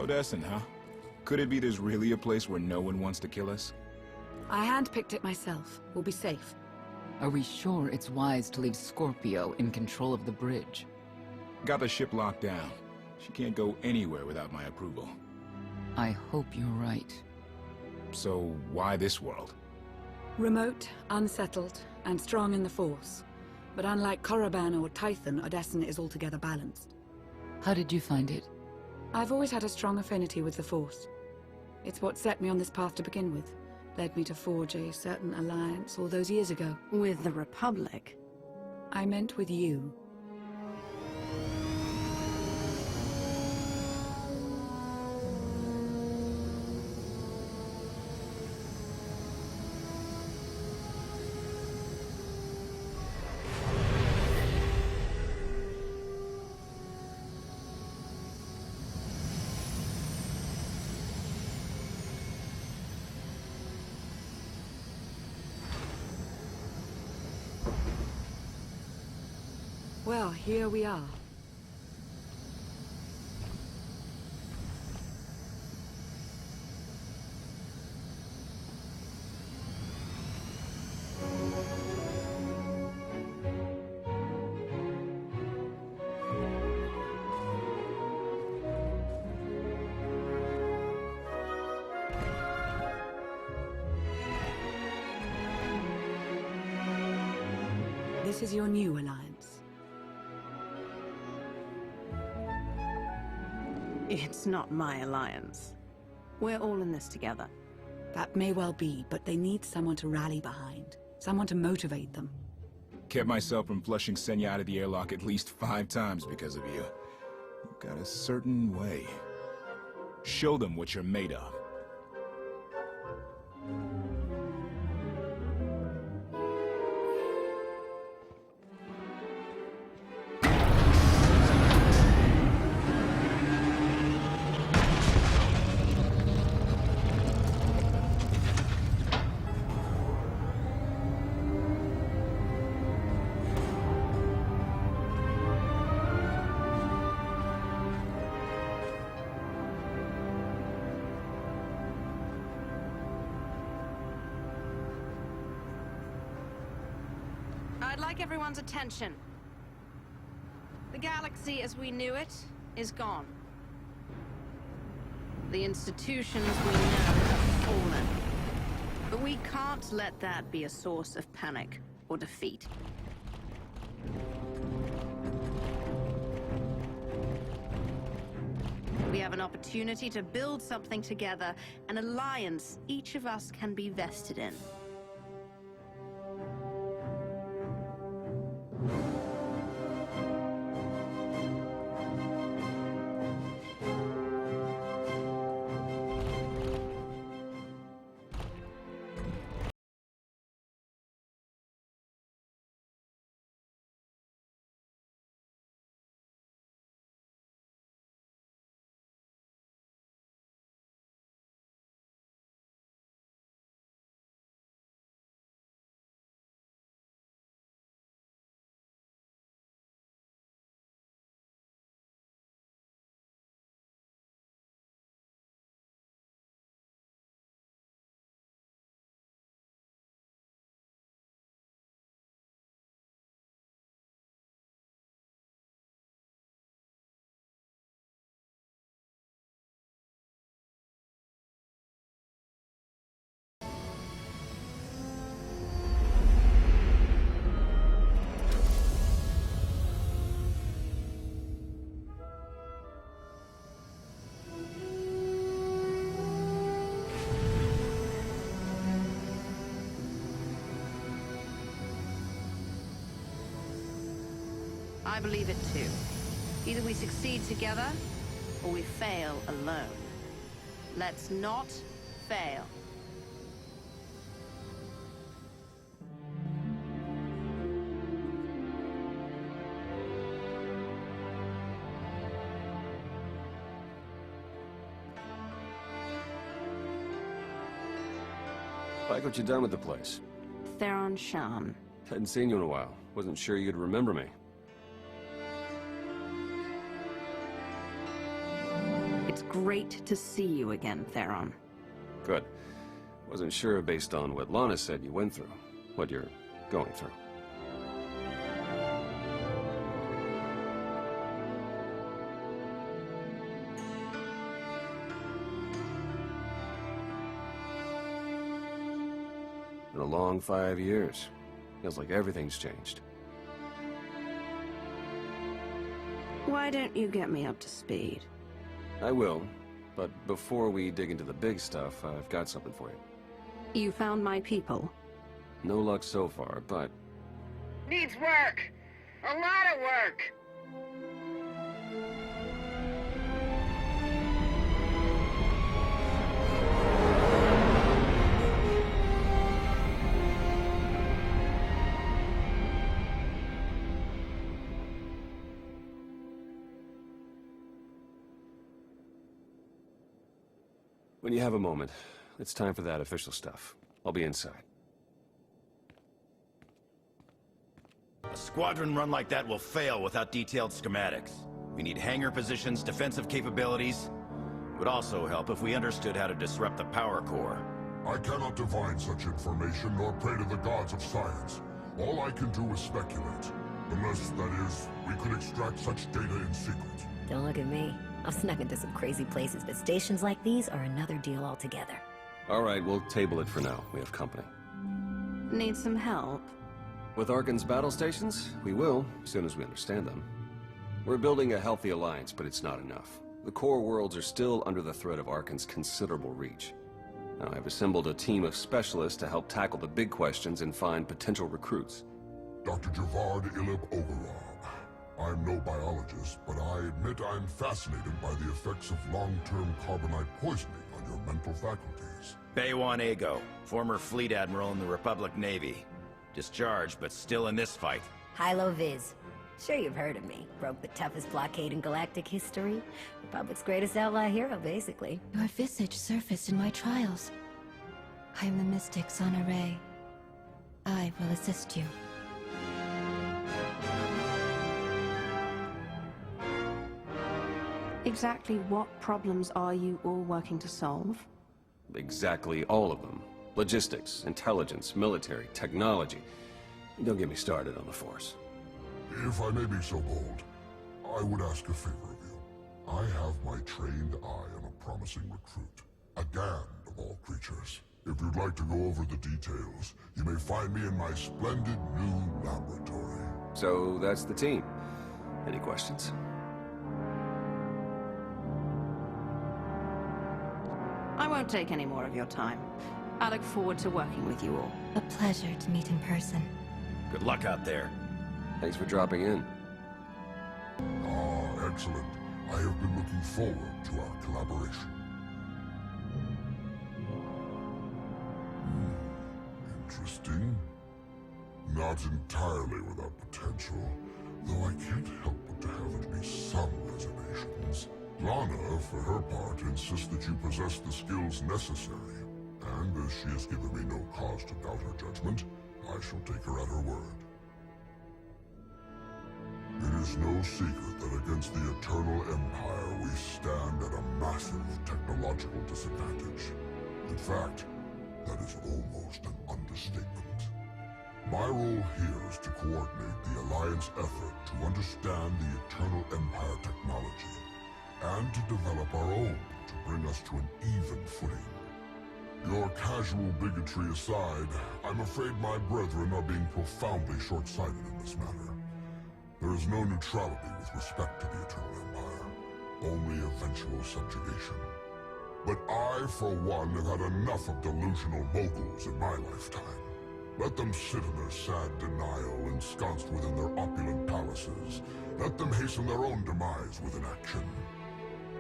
Odessan, huh? Could it be there's really a place where no one wants to kill us? I handpicked it myself. We'll be safe. Are we sure it's wise to leave Scorpio in control of the bridge? Got the ship locked down. She can't go anywhere without my approval. I hope you're right. So, why this world? Remote, unsettled, and strong in the Force. But unlike Korriban or Tython, Odessan is altogether balanced. How did you find it? I've always had a strong affinity with the Force. It's what set me on this path to begin with. Led me to forge a certain alliance all those years ago. With the Republic? I meant with you. Well, here we are. This is your new alliance. It's not my alliance. We're all in this together. That may well be, but they need someone to rally behind. Someone to motivate them. Kept myself from flushing Senya out of the airlock at least 5 times because of you. You've got a certain way. Show them what you're made of. I'd like everyone's attention. The galaxy as we knew it is gone. The institutions we know have fallen. But we can't let that be a source of panic or defeat. We have an opportunity to build something together, an alliance each of us can be vested in. I believe it too. Either we succeed together, or we fail alone. Let's not fail. Like what you done with the place. Theron Shan. Hadn't seen you in a while. Wasn't sure you'd remember me. It's great to see you again, Theron. Good. Wasn't sure based on what Lana said you went through, what you're going through. Been a long 5 years. Feels like everything's changed. Why don't you get me up to speed? I will, but before we dig into the big stuff, I've got something for you. You found my people? No luck so far, but... Needs work! A lot of work! When you have a moment, it's time for that official stuff. I'll be inside. A squadron run like that will fail without detailed schematics. We need hangar positions, defensive capabilities. It would also help if we understood how to disrupt the power core. I cannot divine such information nor pray to the gods of science. All I can do is speculate. Unless, that is, we could extract such data in secret. Don't look at me. I've snuck into some crazy places, but stations like these are another deal altogether. All right, we'll table it for now. We have company. Need some help? With Arcann's battle stations, we will, as soon as we understand them. We're building a healthy alliance, but it's not enough. The core worlds are still under the threat of Arcann's considerable reach. Now, I've assembled a team of specialists to help tackle the big questions and find potential recruits. Dr. Javad Ilib Ogarov. I'm no biologist, but I admit I'm fascinated by the effects of long-term carbonite poisoning on your mental faculties. Baywan Ego, former fleet admiral in the Republic Navy. Discharged, but still in this fight. Hilo Viz. Sure you've heard of me. Broke the toughest blockade in galactic history. Republic's greatest ally hero, basically. Your visage surfaced in my trials. I am the mystic Sana Ray. I will assist you. Exactly what problems are you all working to solve? Exactly all of them. Logistics, intelligence, military, technology. Don't get me started on the Force. If I may be so bold, I would ask a favor of you. I have my trained eye on a promising recruit. A Gand of all creatures. If you'd like to go over the details, you may find me in my splendid new laboratory. So that's the team. Any questions? I won't take any more of your time. I look forward to working with you all. A pleasure to meet in person. Good luck out there. Thanks for dropping in. Ah, excellent. I have been looking forward to our collaboration. Interesting. Not entirely without potential, though I can't help but to have at least some reservations. Lana, for her part, insists that you possess the skills necessary, and as she has given me no cause to doubt her judgment, I shall take her at her word. It is no secret that against the Eternal Empire we stand at a massive technological disadvantage. In fact, that is almost an understatement. My role here is to coordinate the Alliance effort to understand the Eternal Empire technology, and to develop our own to bring us to an even footing. Your casual bigotry aside, I'm afraid my brethren are being profoundly short-sighted in this matter. There is no neutrality with respect to the Eternal Empire, only eventual subjugation. But I, for one, have had enough of delusional moguls in my lifetime. Let them sit in their sad denial, ensconced within their opulent palaces. Let them hasten their own demise with inaction.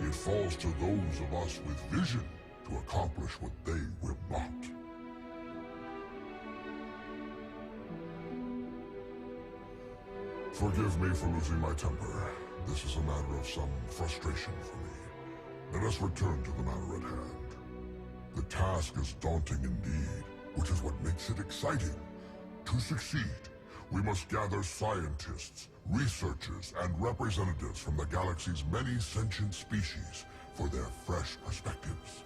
It falls to those of us with vision to accomplish what they will not. Forgive me for losing my temper. This is a matter of some frustration for me. Let us return to the matter at hand. The task is daunting indeed, which is what makes it exciting. To succeed, we must gather scientists, researchers, and representatives from the galaxy's many sentient species for their fresh perspectives.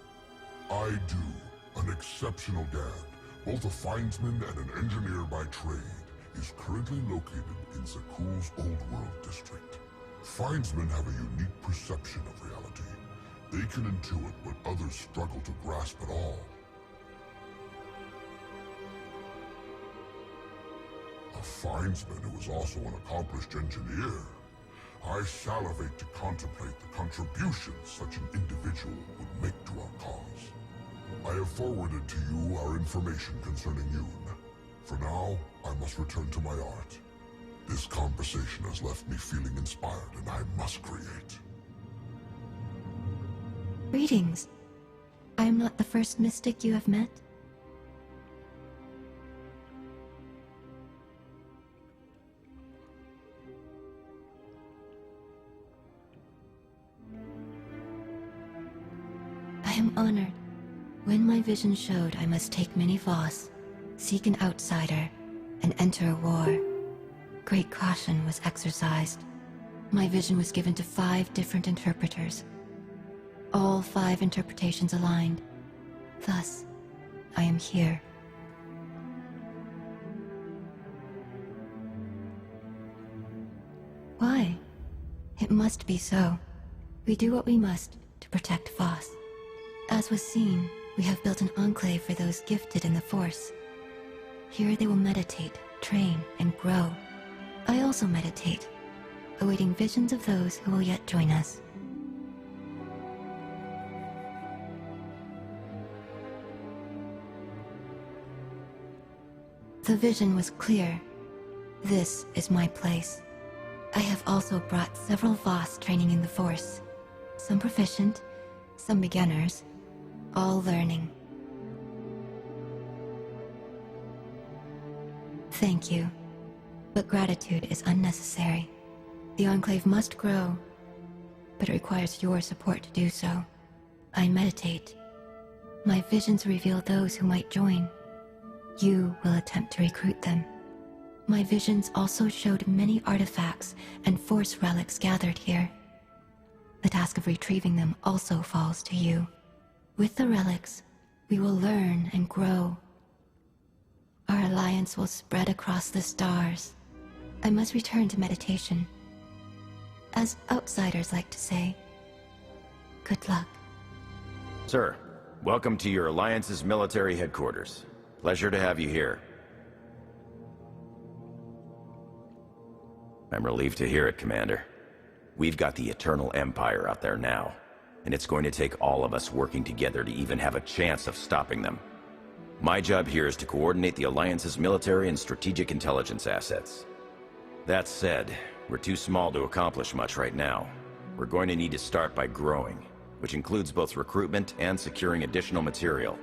I do, an exceptional dad, both a findsman and an engineer by trade, is currently located in Zakuul's Old World district. Findsmen have a unique perception of reality. They can intuit what others struggle to grasp at all. A findsman who is also an accomplished engineer. I salivate to contemplate the contributions such an individual would make to our cause. I have forwarded to you our information concerning Yoon. For now, I must return to my art. This conversation has left me feeling inspired, and I must create. Greetings. I am not the first mystic you have met. I am honored. When my vision showed I must take many Voss, seek an outsider, and enter a war, great caution was exercised. My vision was given to 5 different interpreters. All 5 interpretations aligned. Thus, I am here. Why? It must be so. We do what we must to protect Voss. As was seen, we have built an enclave for those gifted in the Force. Here they will meditate, train, and grow. I also meditate, awaiting visions of those who will yet join us. The vision was clear. This is my place. I have also brought several Voss training in the Force. Some proficient, some beginners, all learning. Thank you, but gratitude is unnecessary. The Enclave must grow, but it requires your support to do so. I meditate. My visions reveal those who might join. You will attempt to recruit them. My visions also showed many artifacts and Force relics gathered here. The task of retrieving them also falls to you. With the relics, we will learn and grow. Our alliance will spread across the stars. I must return to meditation. As outsiders like to say, good luck. Sir, welcome to your Alliance's military headquarters. Pleasure to have you here. I'm relieved to hear it, Commander. We've got the Eternal Empire out there now, and it's going to take all of us working together to even have a chance of stopping them. My job here is to coordinate the Alliance's military and strategic intelligence assets. That said, we're too small to accomplish much right now. We're going to need to start by growing, which includes both recruitment and securing additional material.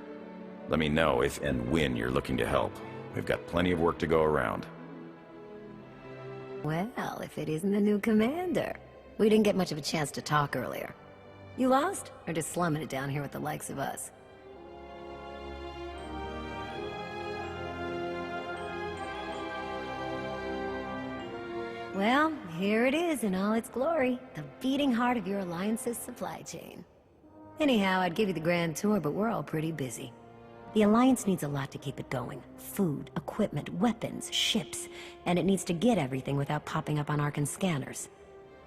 Let me know if and when you're looking to help. We've got plenty of work to go around. Well, if it isn't the new commander. We didn't get much of a chance to talk earlier. You lost? Or just slumming it down here with the likes of us? Well, here it is in all its glory. The beating heart of your Alliance's supply chain. Anyhow, I'd give you the grand tour, but we're all pretty busy. The Alliance needs a lot to keep it going. Food, equipment, weapons, ships, and it needs to get everything without popping up on Arcann scanners.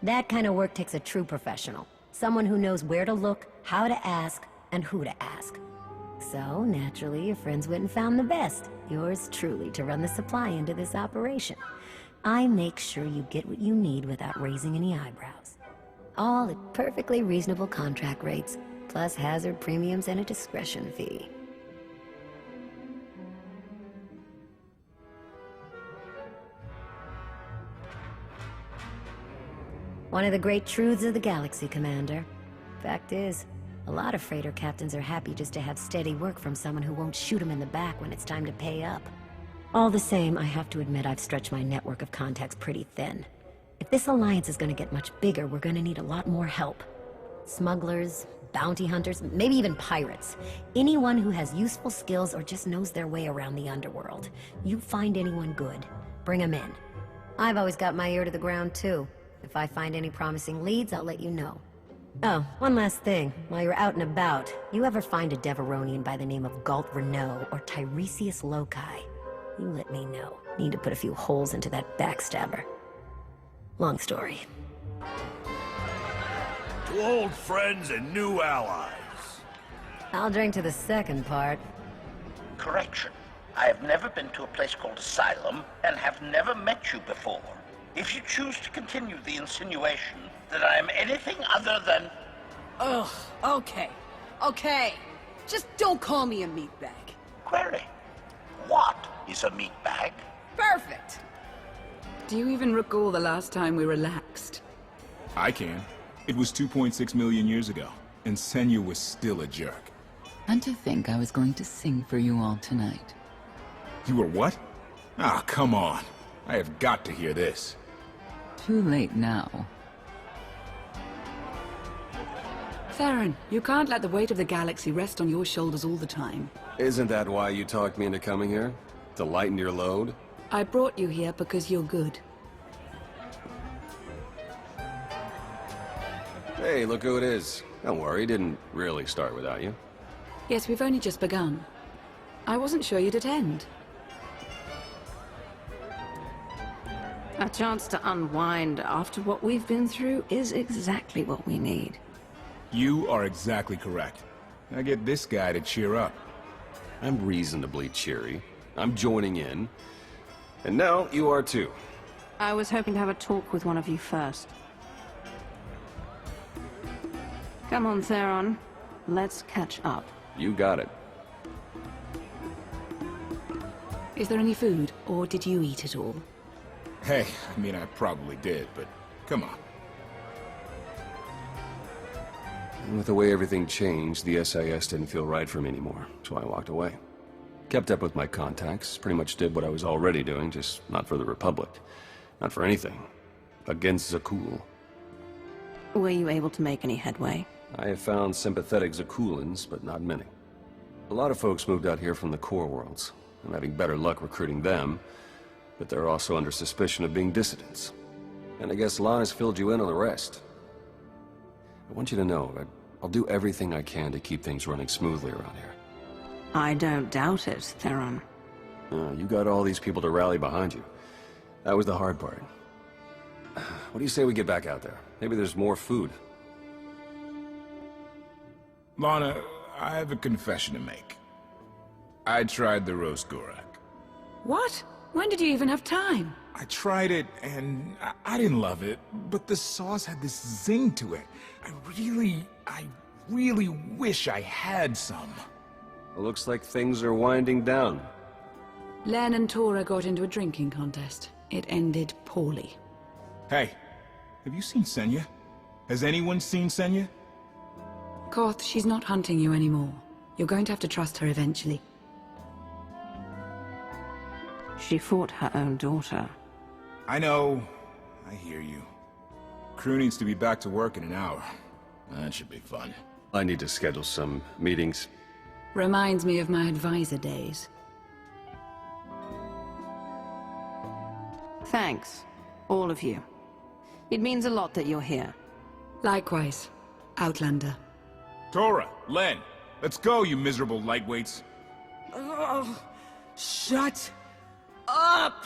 That kind of work takes a true professional. Someone who knows where to look, how to ask, and who to ask. So, naturally, your friends went and found the best. Yours truly to run the supply into this operation. I make sure you get what you need without raising any eyebrows. All at perfectly reasonable contract rates, plus hazard premiums and a discretion fee. One of the great truths of the galaxy, Commander. Fact is, a lot of freighter captains are happy just to have steady work from someone who won't shoot them in the back when it's time to pay up. All the same, I have to admit I've stretched my network of contacts pretty thin. If this alliance is going to get much bigger, we're going to need a lot more help. Smugglers, bounty hunters, maybe even pirates. Anyone who has useful skills or just knows their way around the underworld. You find anyone good, bring them in. I've always got my ear to the ground too. If I find any promising leads, I'll let you know. Oh, one last thing. While you're out and about, you ever find a Deveronian by the name of Galt Renault or Tiresias Loci? You let me know. Need to put a few holes into that backstabber. Long story. To old friends and new allies. I'll drink to the second part. Correction. I have never been to a place called Asylum, and have never met you before. If you choose to continue the insinuation that I am anything other than... Ugh, okay. Okay. Just don't call me a meatbag. Query. What is a meatbag? Perfect. Do you even recall the last time we relaxed? I can. It was 2.6 million years ago, and Senya was still a jerk. And to think I was going to sing for you all tonight. You were what? Ah, come on. I have got to hear this. Too late now. Theron, you can't let the weight of the galaxy rest on your shoulders all the time. Isn't that why you talked me into coming here? To lighten your load? I brought you here because you're good. Hey, look who it is. Don't worry, didn't really start without you. Yes, we've only just begun. I wasn't sure you'd attend. A chance to unwind after what we've been through is exactly what we need. You are exactly correct. Now get this guy to cheer up. I'm reasonably cheery. I'm joining in. And now you are too. I was hoping to have a talk with one of you first. Come on, Theron. Let's catch up. You got it. Is there any food, or did you eat it all? Hey, I mean, I probably did, but come on. With the way everything changed, the SIS didn't feel right for me anymore, so I walked away. Kept up with my contacts, pretty much did what I was already doing, just not for the Republic. Not for anything. Against Zakul. Were you able to make any headway? I have found sympathetic Zakulans, but not many. A lot of folks moved out here from the core worlds. I'm having better luck recruiting them, but they're also under suspicion of being dissidents. And I guess Lana's filled you in on the rest. I want you to know that I'll do everything I can to keep things running smoothly around here. I don't doubt it, Theron. You got all these people to rally behind you. That was the hard part. What do you say we get back out there? Maybe there's more food. Lana, I have a confession to make. I tried the roast Gorak. What? When did you even have time? I tried it, and I didn't love it, but the sauce had this zing to it. I really wish I had some. It looks like things are winding down. Len and Tora got into a drinking contest. It ended poorly. Hey, have you seen Senya? Has anyone seen Senya? Koth, she's not hunting you anymore. You're going to have to trust her eventually. She fought her own daughter. I know. I hear you. Crew needs to be back to work in an hour. That should be fun. I need to schedule some meetings. Reminds me of my advisor days. Thanks, all of you. It means a lot that you're here. Likewise, Outlander. Tora, Len, let's go, you miserable lightweights. Oh, shut up!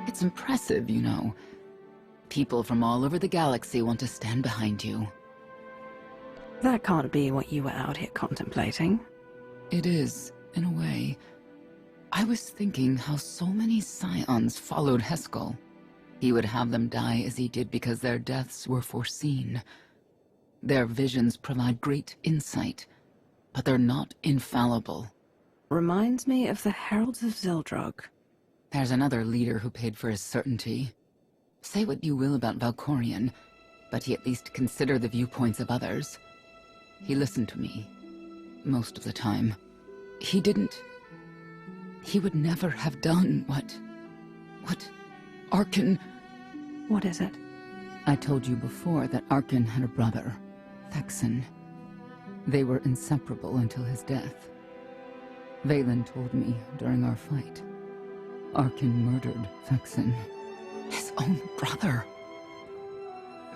It's impressive, you know. People from all over the galaxy want to stand behind you. That can't be what you were out here contemplating. It is, in a way. I was thinking how so many Scions followed Heskel. He would have them die as he did because their deaths were foreseen. Their visions provide great insight, but they're not infallible. Reminds me of the Heralds of Zeldrog. There's another leader who paid for his certainty. Say what you will about Valkorion, but he at least considered the viewpoints of others. He listened to me, most of the time. He would never have done what Arcann... What is it? I told you before that Arcann had a brother, Vexen. They were inseparable until his death. Vaylin told me during our fight. Arcann murdered Vexen. His own brother.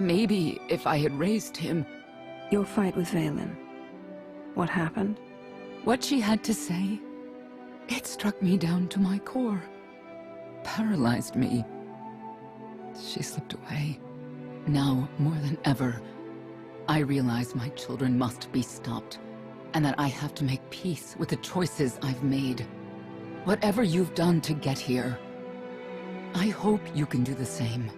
Maybe if I had raised him... Your fight with Vaylin. What happened? What she had to say, it struck me down to my core. Paralyzed me. She slipped away. Now, more than ever, I realize my children must be stopped, and that I have to make peace with the choices I've made. Whatever you've done to get here, I hope you can do the same.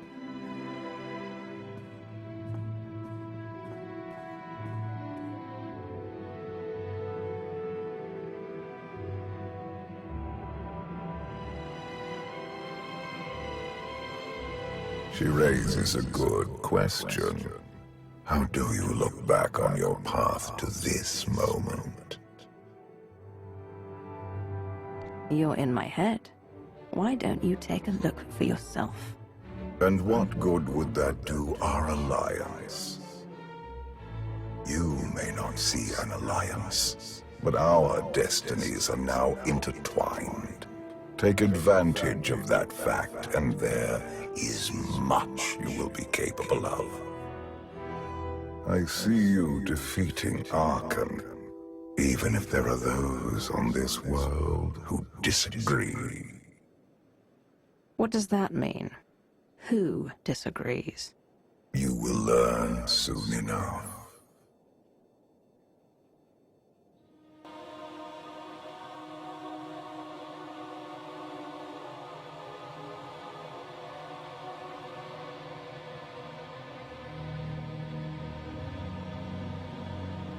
She raises a good question. How do you look back on your path to this moment? You're in my head. Why don't you take a look for yourself? And what good would that do our alliance? You may not see an alliance, but our destinies are now intertwined. Take advantage of that fact, and there is much you will be capable of. I see you defeating Arcann, even if there are those on this world who disagree. What does that mean? Who disagrees? You will learn soon enough.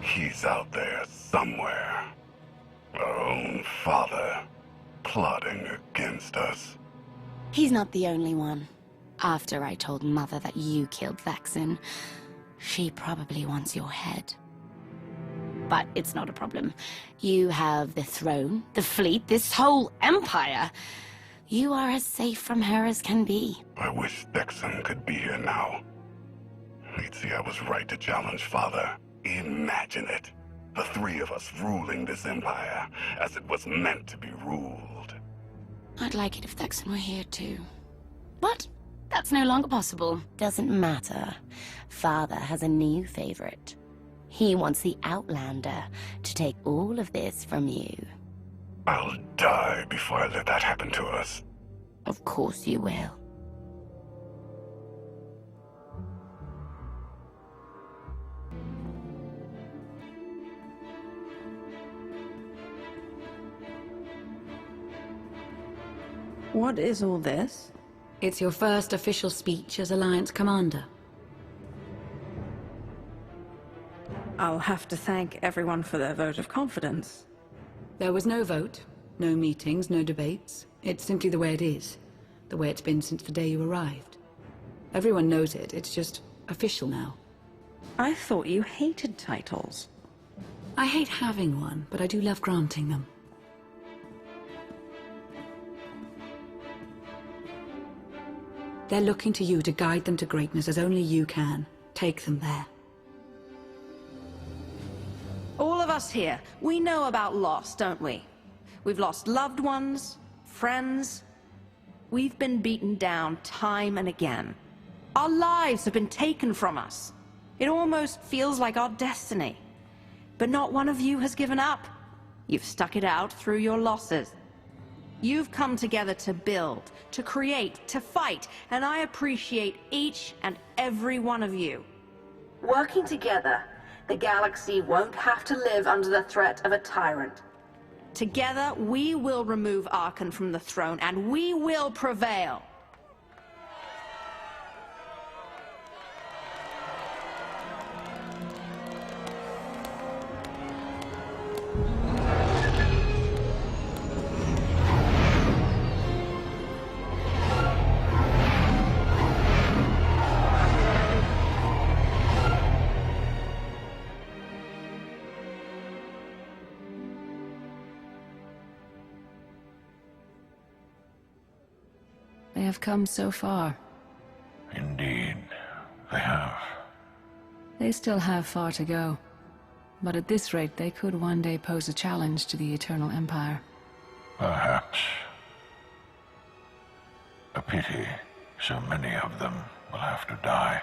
He's out there somewhere. Our own father, plotting against us. He's not the only one. After I told Mother that you killed Vexen, she probably wants your head. But it's not a problem. You have the throne, the fleet, this whole empire. You are as safe from her as can be. I wish Vexen could be here now. He'd see I was right to challenge Father. Imagine it. The three of us ruling this empire as it was meant to be ruled. I'd like it if Vexen were here too. But that's no longer possible. Doesn't matter. Father has a new favorite. He wants the Outlander to take all of this from you. I'll die before I let that happen to us. Of course you will. What is all this? It's your first official speech as Alliance Commander. I'll have to thank everyone for their vote of confidence. There was no vote, no meetings, no debates. It's simply the way it is. The way it's been since the day you arrived. Everyone knows it. It's just official now. I thought you hated titles. I hate having one, but I do love granting them. They're looking to you to guide them to greatness as only you can. Take them there. All of us here, we know about loss, don't we? We've lost loved ones, friends. We've been beaten down time and again. Our lives have been taken from us. It almost feels like our destiny. But not one of you has given up. You've stuck it out through your losses. You've come together to build, to create, to fight, and I appreciate each and every one of you. Working together, the galaxy won't have to live under the threat of a tyrant. Together, we will remove Arcann from the throne, and we will prevail. They have come so far. Indeed. They still have far to go. But at this rate, they could one day pose a challenge to the Eternal Empire. Perhaps. A pity so many of them will have to die.